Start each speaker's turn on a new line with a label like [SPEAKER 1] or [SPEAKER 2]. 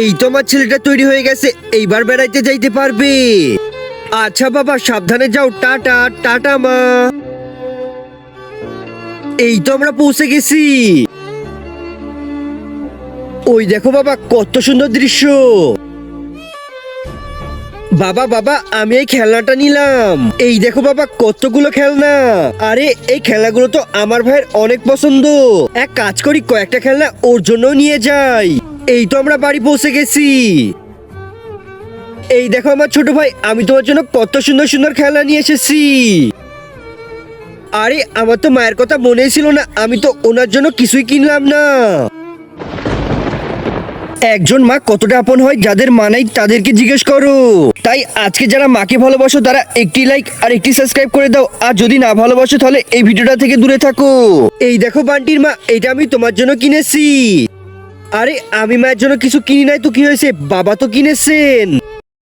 [SPEAKER 1] এই তো আমার ছেলেটা তৈরি হয়ে গেছে, এইবার বেড়াইতে যাইতে পারবে। আচ্ছা বাবা, সাবধানে যাও। টাটা টাটা মা। এই তো আমরা পৌঁছে গেছি। ওই দেখো বাবা, কত সুন্দর দৃশ্য। বাবা বাবা, আমি এই খেলনাটা নিলাম। এই দেখো বাবা, কতগুলো খেলনা। আরে এই খেলনাগুলো তো আমার ভাইয়ের অনেক পছন্দ। এক কাজ করি, কয়েকটা খেলনা ওর জন্য নিয়ে যাই। এই তো আমরা বাড়ি পৌঁছে গেছি। এই দেখো আমার ছোট ভাই, আমি তোমার জন্য কত সুন্দর সুন্দর খেলনা নিয়ে এসেছি। আরে আমার তো মায়ের কথা মনেই ছিল না, আমি তো ওনার জন্য কিছুই কিনলাম না। একজন মা কতটা আপন হয়, যাদের মা নাই তাদেরকে জিজ্ঞেস করো। তাই আজকে যারা মাকে ভালোবাসো তারা একটি লাইক আর একটি সাবস্ক্রাইব করে দাও, আর যদি না ভালোবাসো তাহলে এই ভিডিওটা থেকে দূরে থাকো। এই দেখো বান্টির মা, এটা আমি তোমার জন্য কিনেছি। আরে আমি মায়ের জন্য কিছু কিনি নাই তো কি হয়েছে, বাবা তো কিনেছেন।